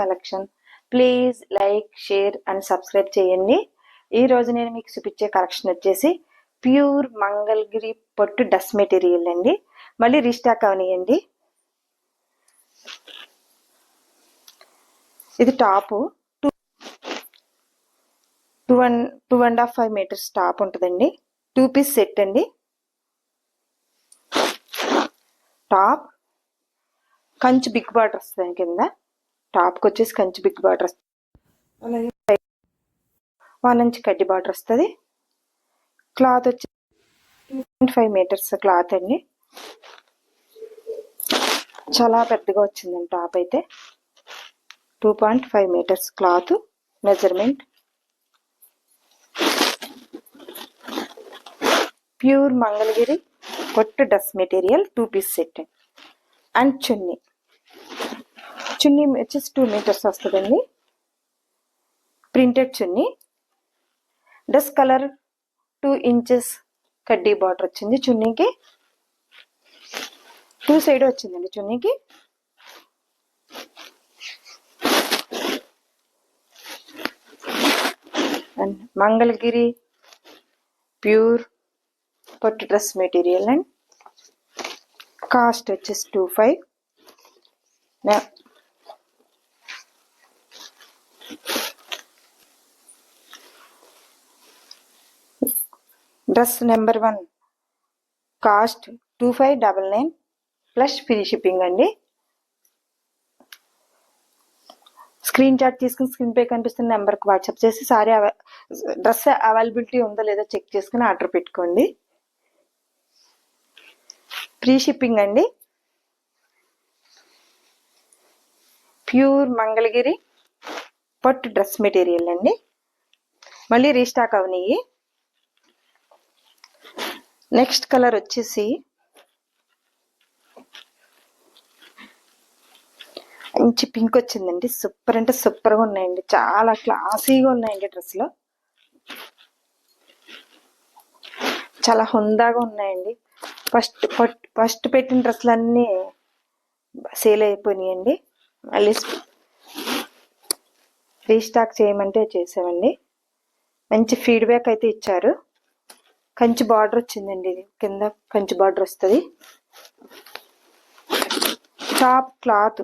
Collection. Please like, share and subscribe చేయండి. ఈ రోజు నేను మీకు చూపించే కలెక్షన్ వచ్చేసి ప్యూర్ మంగళగిరి పట్టు డ్రెస్ మెటీరియల్ అండి. మళ్ళీ రీస్టాక్ అవనియండి. ఇది టాపు 2.5 మీటర్స్ టాప్ ఉంటుందండి. 2 పీస్ సెట్ అండి. టాప్ కంచి బిగ్ బార్డర్ వస్తుంది కింద. టాప్కి వచ్చేసి కంచి బిగ్ బార్డర్ వస్తుంది. అలాగే 1 ఇంచ్ కడ్డీ బార్డర్ వస్తుంది. క్లాత్ వచ్చి 2.5 మీటర్స్ క్లాత్ అండి. చాలా పెద్దగా వచ్చిందండి టాప్ అయితే. 2.5 metres cloth measurement. Pure Mangalagiri పట్టు dress material 2 piece set and చున్నీ వచ్చేసి 2 మీటర్స్ వస్తుందండి. ప్రింటెడ్ చున్నీ. డ్రెస్ కలర్ 2 ఇంచెస్ కడ్డీ బార్డర్ వచ్చింది చున్నీకి. 2 సైడ్ వచ్చిందండి చున్నీకి. అండ్ మంగళగిరి ప్యూర్ పట్టు డ్రెస్ మెటీరియల్ అండ్ కాస్ట్ వచ్చేసి 25. Dress number 1 cost 2599 plus free shipping అండి. స్క్రీన్ షాట్ తీసుకుని స్క్రీన్ పై కనిపిస్తున్న నెంబర్కి వాట్సాప్ చేసి సారీ డ్రెస్ అవైలబిలిటీ ఉందో లేదో చెక్ చేసుకుని ఆర్డర్ పెట్టుకోండి. ఫ్రీ షిప్పింగ్ అండి. ప్యూర్ మంగళగిరి పట్టు డ్రెస్ మెటీరియల్ అండి. మళ్ళీ రీస్టాక్ అవనియి. నెక్స్ట్ కలర్ వచ్చేసి మంచి పింక్ వచ్చిందండి. సూపర్ అంటే సూపర్గా ఉన్నాయండి. చాలా క్లాసీగా ఉన్నాయండి. డ్రెస్లో చాలా హుందాగా ఉన్నాయండి. ఫస్ట్ పెట్టిన డ్రెస్సులు అన్నీ సేల్ అయిపోయినాయండి. మళ్ళీ రీస్టాక్ చేయమంటే చేసామండి. మంచి ఫీడ్బ్యాక్ అయితే ఇచ్చారు. కంచి బార్డర్ వచ్చిందండి. ఇది కింద కంచి బార్డర్ వస్తుంది. టాప్ క్లాత్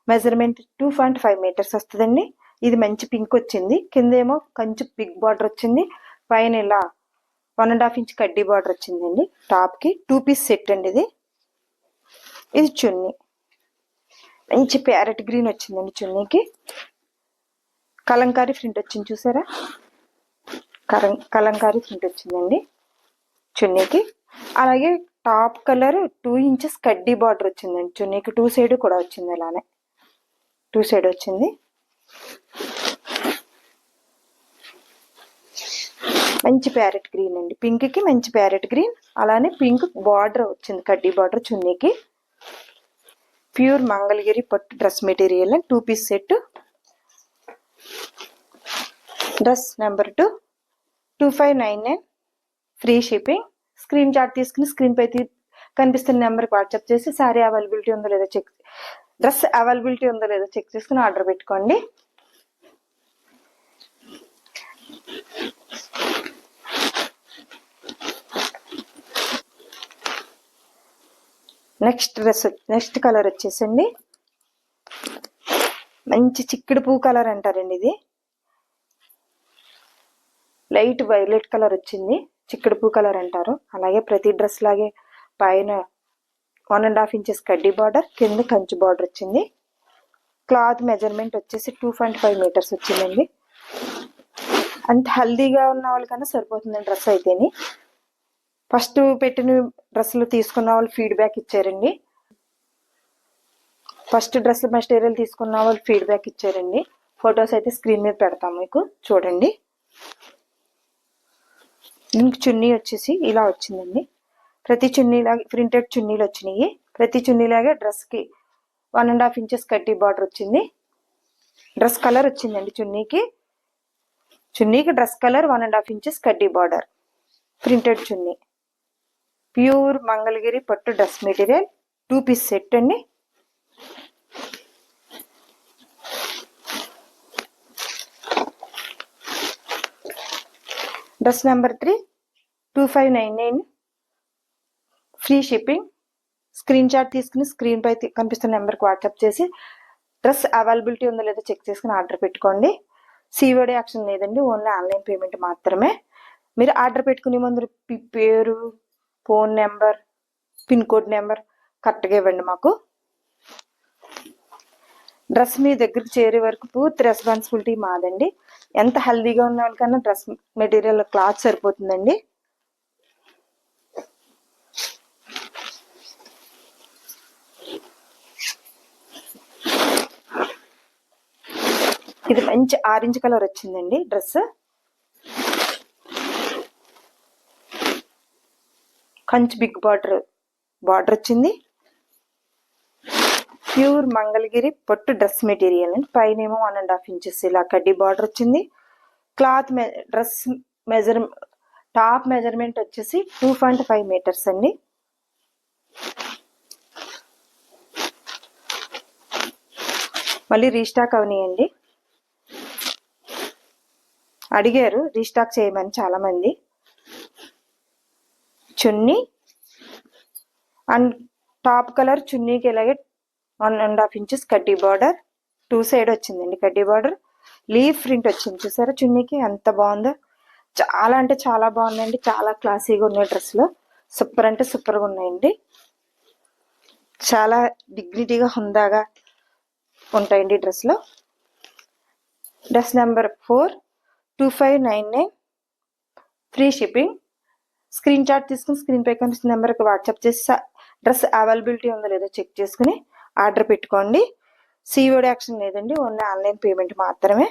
మెజర్మెంట్ 2.5 మీటర్స్ వస్తుందండి. ఇది మంచి పింక్ వచ్చింది. కింద ఏమో కంచి బిగ్ బార్డర్ వచ్చింది. పైన ఇలా 1.5 ఇంచ్ కడ్డీ బార్డర్ వచ్చిందండి. టాప్కి 2 పీస్ సెట్ అండి ఇది. ఇది చున్నీ. మంచి ప్యారెట్ గ్రీన్ వచ్చిందండి చున్నీకి. కలంకారీ ప్రింట్ వచ్చింది చూసారా. కలంకారీ ప్రింట్ వచ్చిందండి చున్నీకి. అలాగే టాప్ కలర్ 2 ఇంచెస్ కడ్డీ బార్డర్ వచ్చిందండి చున్నీకి. 2 సైడ్ కూడా వచ్చింది. అలానే 2 సైడ్ వచ్చింది. మంచి ప్యారెట్ గ్రీన్ అండి. పింక్కి మంచి ప్యారెట్ గ్రీన్. అలానే పింక్ బార్డర్ వచ్చింది కడ్డీ బార్డర్ చున్నీకి. ప్యూర్ మంగళగిరి పట్టు dress material 2 piece set. Dress number 2 2599 free shipping. Screen shot తీసుకుని స్క్రీన్ పై కనిపిస్తున్న నెంబర్కి వాట్సాప్ చేసి సారీ అవైలబిలిటీ ఉందో లేదో చెక్ డ్రెస్ అవైలబిలిటీ ఉందో లేదో చెక్ చేసుకుని ఆర్డర్ పెట్టుకోండి. నెక్స్ట్ కలర్ వచ్చేసండి మంచి చిక్కుడు పువ్వు కలర్ అంటారండి. ఇది లైట్ వైలెట్ కలర్ వచ్చింది. చిక్కుడు పువ్వు కలర్ అంటారు. అలాగే ప్రతి డ్రెస్ లాగే పైన 1.5 ఇంచెస్ కడ్డీ బార్డర్, కింద కంచి బార్డర్ వచ్చింది. క్లాత్ మెజర్మెంట్ వచ్చేసి 2.5 మీటర్స్ వచ్చిందండి. అంత హెల్దీగా ఉన్న వాళ్ళకన్నా సరిపోతుందండి డ్రెస్ అయితేని. ఫస్ట్ పెట్టిన డ్రెస్సులు తీసుకున్న వాళ్ళు ఫీడ్బ్యాక్ ఇచ్చారండి. ఫస్ట్ డ్రెస్ మెటీరియల్ తీసుకున్న వాళ్ళు ఫీడ్బ్యాక్ ఇచ్చారండి. ఫొటోస్ అయితే స్క్రీన్ మీద పెడతాం మీకు చూడండి. దీనికి చున్నీ వచ్చేసి ఇలా వచ్చిందండి. ప్రతి చున్నీలాగా ప్రింటెడ్ చున్నీలు వచ్చినాయి. ప్రతి చున్నీలాగే డ్రెస్కి 1.5 ఇంచెస్ కడ్డీ బార్డర్ వచ్చింది. డ్రెస్ కలర్ వచ్చిందండి చున్నీకి డ్రెస్ కలర్ 1.5 ఇంచెస్ కడ్డీ బార్డర్. ప్రింటెడ్ చున్నీ. ప్యూర్ మంగళగిరి పట్టు డ్రెస్ మెటీరియల్ 2 పీస్ సెట్ అండి. Dress number 3 2599 free shipping. Screen shot తీసుకుని స్క్రీన్ పై కనిపిస్తున్న నెంబర్కి వాట్సాప్ చేసి డ్రెస్ అవైలబిలిటీ ఉందో లేదో చెక్ చేసుకుని ఆర్డర్ పెట్టుకోండి. సిఓడి యాక్షన్ లేదండి, ఓన్లీ ఆన్లైన్ పేమెంట్ మాత్రమే. మీరు ఆర్డర్ పెట్టుకునే ముందు పేరు, phone number, pin code number కరెక్ట్గా ఇవ్వండి మాకు. డ్రెస్ మీ దగ్గరికి చేరే వరకు పూర్తి రెస్పాన్సిబిలిటీ మాదండి. ఎంత హెల్దీగా ఉన్న వాళ్ళకన్నా డ్రెస్ మెటీరియల్ క్లాత్ సరిపోతుందండి. ఇది మంచి ఆరెంజ్ కలర్ వచ్చిందండి డ్రెస్. కంచి బిగ్ బార్డర్ వచ్చింది. ప్యూర్ మంగళగిరి పట్టు డ్రెస్ మెటీరియల్ అండి. పైన ఏమో 1.5 ఇంచెస్ ఇలా కడ్డీ బార్డర్ వచ్చింది. క్లాత్ డ్రెస్ టాప్ మెజర్మెంట్ వచ్చేసి 2.5 మీటర్స్ అండి. మళ్ళీ రీస్టాక్ అవనియండి, అడిగారు రీస్టాక్ చేయమని చాలా మంది. చున్నీ అండ్ టాప్ కలర్ చున్నీకి ఇలాగే 1.5 ఇంచెస్ కడ్డీ బార్డర్, 2 సైడ్ వచ్చిందండి కడ్డీ బార్డర్. లీఫ్ ప్రింట్ వచ్చింది చూసారా చున్నీకి, ఎంత బాగుందో. చాలా అంటే చాలా బాగున్నాయండి, చాలా క్లాసీగా ఉన్నాయి డ్రెస్లో. సూపర్ అంటే సూపర్గా ఉన్నాయండి. చాలా డిగ్నిటీగా హుందాగా ఉంటాయండి డ్రెస్లో. Dress number 4 2599 free shipping. Screen shot తీసుకుని స్క్రీన్ పై కనిపిస్తున్న నెంబర్కి వాట్సాప్ చేసి డ్రెస్ అవైలబిలిటీ ఉందో లేదో చెక్ చేసుకుని ఆర్డర్ పెట్టుకోండి. సిఓడి యాక్షన్ లేదండి, ఓన్లీ ఆన్లైన్ పేమెంట్ మాత్రమే.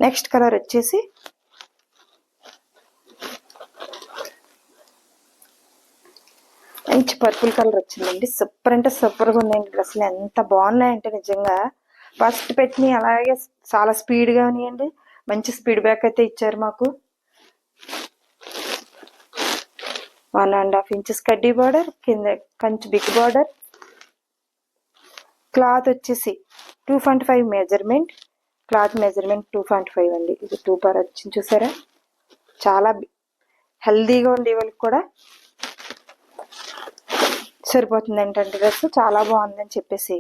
నెక్స్ట్ కలర్ వచ్చేసి మంచి పర్పుల్ కలర్ వచ్చిందండి. సూపర్ అంటే సూపర్గా ఉన్నాయండి డ్రెస్సులు, ఎంత బాగున్నాయంటే నిజంగా. ఫస్ట్ పెట్టినవి అలాగే చాలా స్పీడ్గా ఉన్నాయండి. మంచి స్పీడ్ బ్యాక్ అయితే ఇచ్చారు మాకు. 1.5 ఇంచెస్ కడ్డీ బార్డర్, కింద కంచి బిగ్ బార్డర్. క్లాత్ వచ్చేసి 2.5 మెజర్మెంట్. క్లాత్ మెజర్మెంట్ 2.5 అండి. ఇది 2 పర్ వచ్చింది చూసారా. చాలా హెల్దీగా ఉండే వాళ్ళకి కూడా సరిపోతుంది ఏంటంటే డ్రెస్ చాలా బాగుందని చెప్పేసి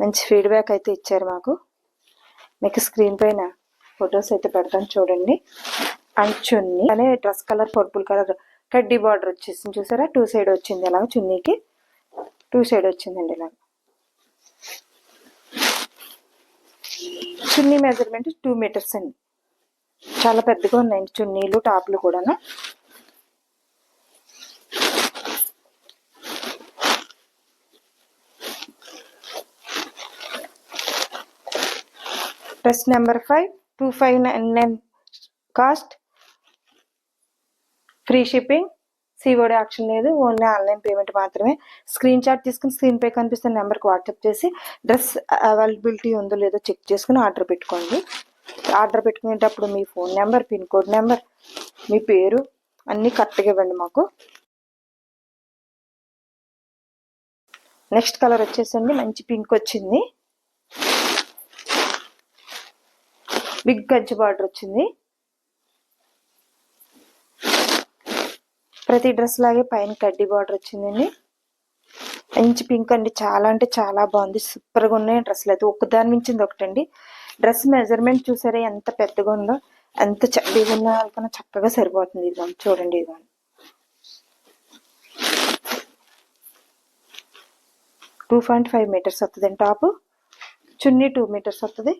మంచి ఫీడ్బ్యాక్ అయితే ఇచ్చారు మాకు. మీకు స్క్రీన్ పైన ఫొటోస్ అయితే పెడతాను చూడండి. అండ్ చున్నీ అనే డ్రెస్ కలర్ పర్పుల్ కలర్ కడ్డీ బార్డర్ వచ్చేసింది చూసారా. 2 సైడ్ వచ్చింది ఇలాగ, చున్నీకి 2 సైడ్ వచ్చిందండి ఇలాగ. చున్నీ మెజర్మెంట్ 2 మీటర్స్ అండి. చాలా పెద్దగా ఉన్నాయండి చున్నీలు టాప్లు కూడాను. Dress number 5 2599 cost, free shipping. COD action లేదు, ఓన్లీ ఆన్లైన్ పేమెంట్ మాత్రమే. స్క్రీన్ షాట్ తీసుకుని స్క్రీన్ పై కనిపిస్తున్న నెంబర్కి వాట్సాప్ చేసి డ్రెస్ అవైలబిలిటీ ఉందో లేదో చెక్ చేసుకుని ఆర్డర్ పెట్టుకోండి. ఆర్డర్ పెట్టుకునేటప్పుడు మీ phone number, pin code number, మీ పేరు అన్నీ కరెక్ట్గా ఇవ్వండి మాకు. నెక్స్ట్ కలర్ వచ్చేసండి మంచి పింక్ వచ్చింది. బిగ్ కంచి బార్డర్ వచ్చింది. ప్రతి డ్రెస్ లాగే పైన కడ్డీ బార్డర్ వచ్చిందండి. మంచి పింక్ అండి, చాలా అంటే చాలా బాగుంది. సూపర్గా ఉన్నాయి డ్రెస్సులు అయితే, ఒకదాని మించింది ఒకటండి. డ్రెస్ మెజర్మెంట్ చూసారా ఎంత పెద్దగా ఉందో, ఎంత చక్కగా ఉన్న వాళ్ళకన్నా చక్కగా సరిపోతుంది. ఇది చూడండి, ఇది 2.5 మీటర్స్ వస్తుందండి టాప్. చున్నీ 2 మీటర్స్ వస్తుంది.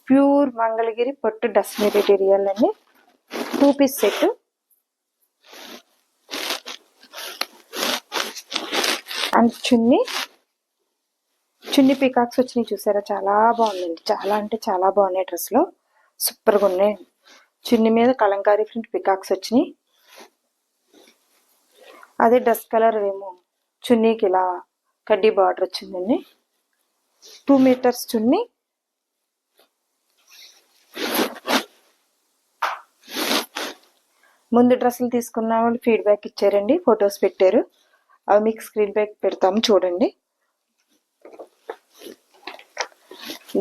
ప్యూర్ మంగళగిరి పట్టు డ్రెస్ మెటీరియల్ అండి. 2 పీస్ సెట్. అండ్ చున్నీ పికాక్స్ వచ్చినాయి చూసారా, చాలా బాగుందండి. చాలా అంటే చాలా బాగున్నాయి డ్రెస్లో, సూపర్గా ఉన్నాయి. చున్నీ మీద కలంకారీ ప్రింట్ పికాక్స్ వచ్చినాయి. అదే డ్రెస్ కలర్ ఏమో చున్నీకి ఇలా కడ్డీ బార్డర్ వచ్చిందండి. 2 మీటర్స్ చున్నీ. ముందు డ్రెస్సులు తీసుకున్న వాళ్ళు ఫీడ్బ్యాక్ ఇచ్చారండి, ఫొటోస్ పెట్టారు. అవి మీకు స్క్రీన్ పై పెడతాము చూడండి.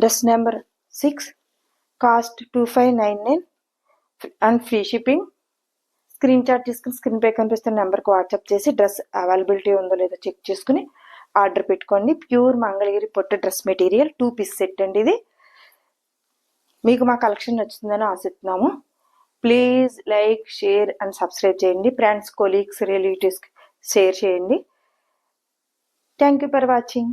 Dress number 6 cost 2599 and free shipping. Screen shot తీసుకుని స్క్రీన్ పై కనిపిస్తున్న నెంబర్కి వాట్సాప్ చేసి డ్రెస్ అవైలబిలిటీ ఉందో లేదో చెక్ చేసుకుని ఆర్డర్ పెట్టుకోండి. ప్యూర్ మంగళగిరి పొట్టు డ్రెస్ మెటీరియల్ 2 పీస్ సెట్ అండి ఇది. మీకు మా కలెక్షన్ నచ్చుతుందని ఆశిస్తున్నాము. Please like, share and subscribe చేయండి. ఫ్రెండ్స్, కొలీగ్స్, రిలేటివ్స్కి షేర్ చేయండి. Thank you for watching.